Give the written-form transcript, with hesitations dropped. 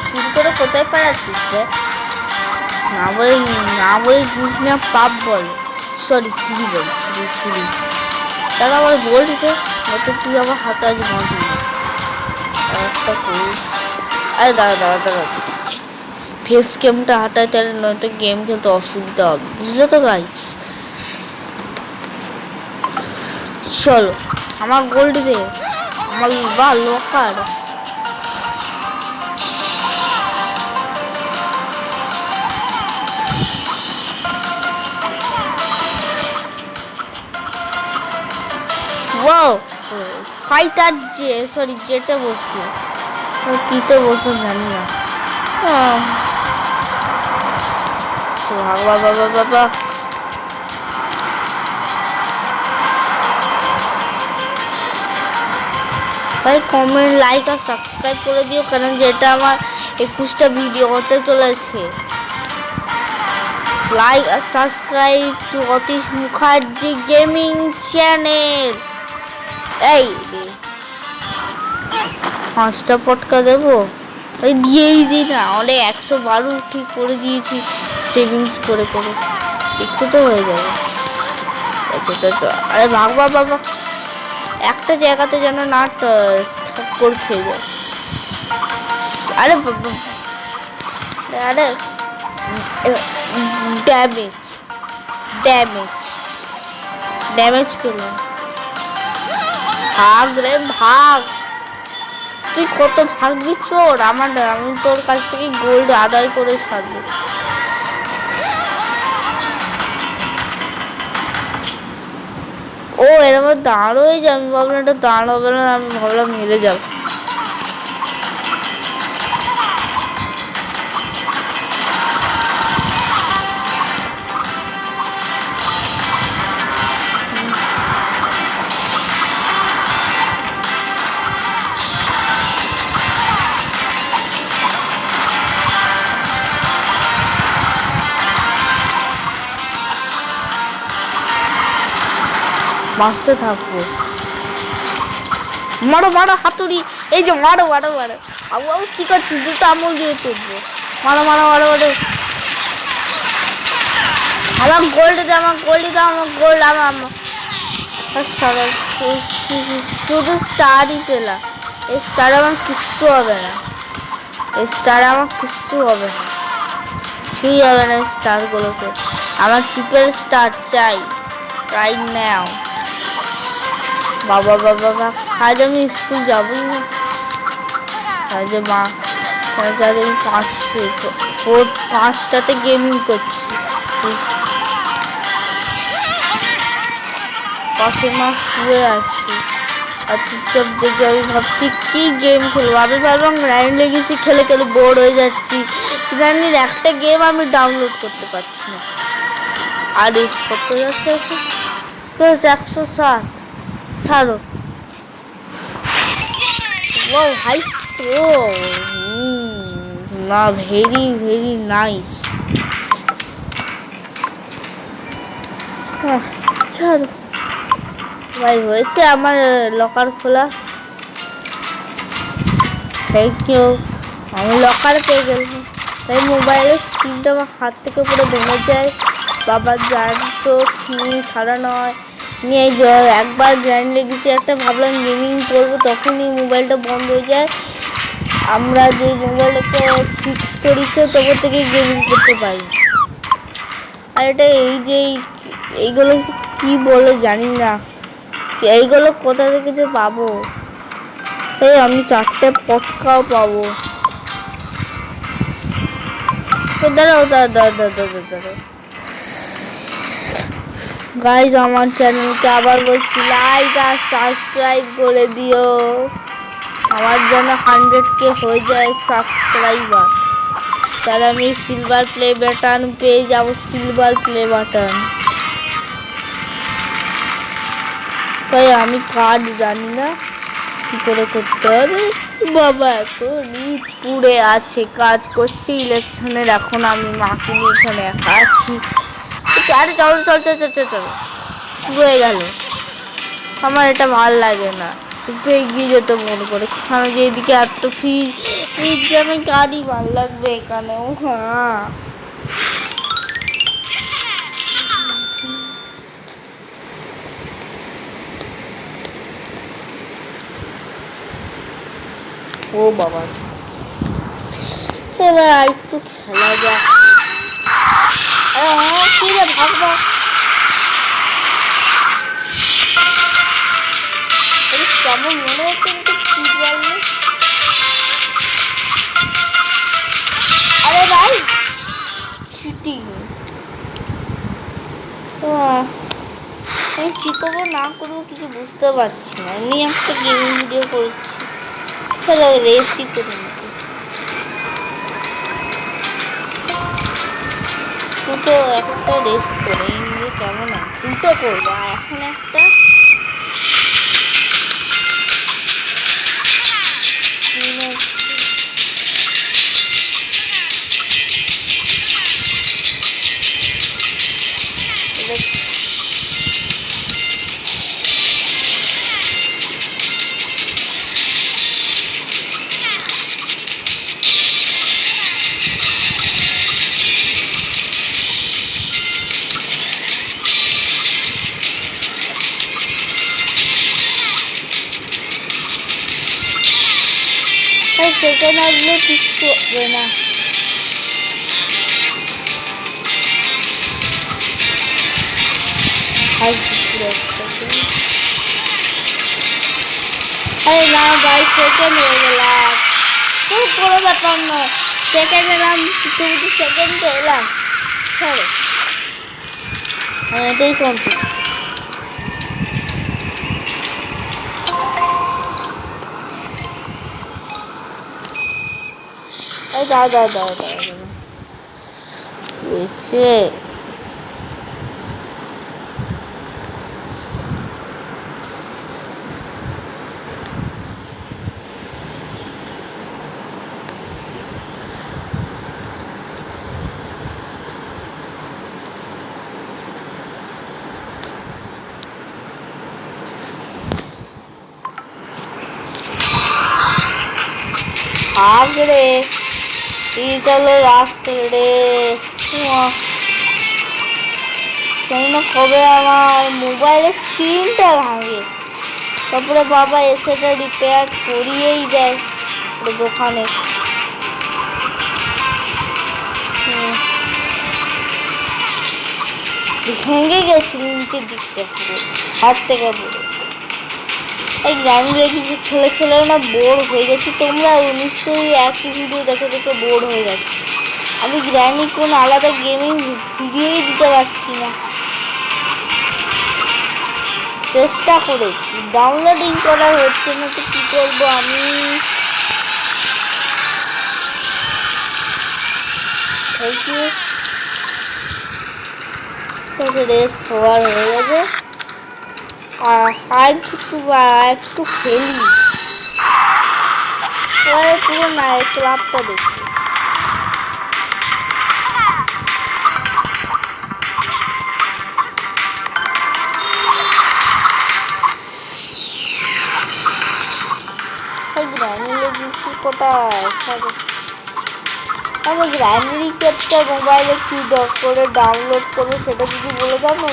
চুরি করে কোথায় পালাচ্ছিস রে? না বলে জিনিস না পাপ বল, সরি চুরি বল, চুরি। তাহলে আমার গোল্ডকে নয়তো তুই আমার হাতে আজ বাঁধবি একটা করিস। আরে দাঁড়া ফেস গেমটা হাঁটাই, তাহলে নয়তো গেম খেলতে অসুবিধা হবে, বুঝলে তো গাইস। চলো আমার গোল্ড দে, আমার বা লকার। ওয়াও ফাইটার সরি যেতে বসলো, কিতে বসলো জানি না। বাবা ভাই কমেন্ট লাইক আর সাবস্ক্রাইব করে দিও, কারণ যেটা আমার 21টা ভিডিও হতে চলেছে। লাইক আর subscribe to Atish Mukherjee gaming channel. এই 5টা পটকা দেবো, ওই দিয়েই দিই না, অনেক 112 ঠিক করে দিয়েছি সেভিংস করে একটু তো হয়ে যাবে। আরে ভাগবা বাবা, একটা জায়গাতে যেন না ঠাক্কর খেয়ে যায়। আরে আরে ড্যামেজ পেলাম। ভাগ রে ভাগ, তুই কত ভাগবি চোর? আমি তোর কাছ থেকে গোল্ড আদায় করে ছাড়বো। ও এরকম দাঁড় হয়ে যায়, আমি ভাবলাম এটা দাঁড় হবে না, আমি ভাবলাম মেরে যাবো। বাঁচতে থাকবো। মারো হাতুড়ি, এই যে মারো আবু কি করছিস? দুটো আমল দিয়ে চলবো। মারো আমার গোল্ড দে, আমার গোল্ড আমার শুধু স্টারই পেলাম। এই স্টার আমার কিচ্ছু হবে না, কিছুই হবে না স্টারগুলোকে। আমার ট্রিপল স্টার চাই রাইট নাও। বাবা আজ আমি স্কুল যাবই না, আজ মা আজ আমি 5টাতে গেমিং করছি। পাশে মা শুয়ে আছি আর চুপচাপ জেগে আমি ভাবছি কি গেম খেলবো। আমি ভাবলাম রাইন লেগেছি, খেলে বোর হয়ে যাচ্ছি। রানির একটা গেম আমি ডাউনলোড করতে পারছি না। আর কত যাচ্ছে 107, ছাড়ো। ও হাই না, ভেরি নাইস। ছাড়ো ভাই, হয়েছে আমার লকার খোলা, থ্যাংক ইউ। আমি লকার পেয়ে গেলাম। তাই মোবাইলের স্ক্রিনটা আমার হাত থেকে পুরো ভেঙে যায়। বাবা জানতো সারা নয় নিয়ে একবার গ্র্যান্ড লেগেছি একটা, ভাবলাম গেমিং করবো, তখনই মোবাইলটা বন্ধ হয়ে যায়। আমরা যে মোবাইলটাকে ফিক্স করেছে তখন থেকে গেমিং করতে পারি। আর এটা এই যে এইগুলো কি বলে জানি না, এইগুলো কোথা থেকে যে পাবো। এই আমি 4টে পটকাও পাবো। দাঁড়াও গাইজ, আমার চ্যানেলকে আবার বলছি লাইক আর সাবস্ক্রাইব করে দিও, আমার যেন 100K হয়ে যায় সাবস্ক্রাইবার। তাহলে আমি সিলভার প্লে বাটন পেয়ে যাবো, সিলভার প্লে বাটন। তাই আমি কাজ জানি না কি করে করতে হবে। বাবা এখন ঈদ পুড়ে আছে, কাজ করছি ইলেকশনের, এখন আমি মাকে নিয়ে এখানে একা আছি। আরে চলো হয়ে গেল। আমার এটা ভাল লাগে না, একটু এগিয়ে যেতে মনে করে, কারণ যে এদিকে এই যেন গাড়ি ভাল লাগবে এখানেও। হ্যাঁ ও বাবা, এবার আর একটু খেলা যাক। কি রে ভাগবো, কেমন মনে হচ্ছে কিন্তু স্পিড বাড়লে। আরে ভাই চিটিং। আমি কী করবো না করবো কিছু বুঝতে পারছি না। আমি একটা গেমিং ভিডিও করছি, চলো রেসই করে নিতে। দুটো একটা রেস করে নিয়ে কেমন হয়, দুটো করবো এখন একটা। সেকেন্ড আসলে কিছু হবে না। আরে না ভাই সেকেন্ড হয়ে গেলাম, খুব বড় ব্যাপার নয়। সেকেন্ড এলাম, কিছু সেকেন্ড তো এলাম, সরি এটাই সন্তুষ্ট। দাদা এসে আগরে এটা হলো রাস্তার রেস। জানি না কবে আমার মোবাইলের স্ক্রিনটা ভাঙে, তারপরে বাবা এসে এটা রিপেয়ার করিয়েই দেয় দোকানে। ভেঙে গেছে নিচের দিকটা পুরো, হাত থেকে পুরো। এই গ্রামে কিছু খেলে খেলে না বোর হয়ে গেছি। তোমরা নিশ্চয়ই একই ভিডিও দেখে দেখে বোর হয়ে গেছে। আমি গ্র্যানি কোন আলাদা গেমিং ভিডিওই দিতে পারছি না। চেষ্টা করেছি, ডাউনলোডিং করা হচ্ছে না, তো কী করবো আমি। রেস হওয়ার হয়ে গেছে, আর একটু খেলি পুরো নাইট ক্লাবটা দেখি। কোথায় আমি গ্রাইনারি ক্যাপচার মোবাইলে কি করে ডাউনলোড করবো সেটা যদি বলে দাও না।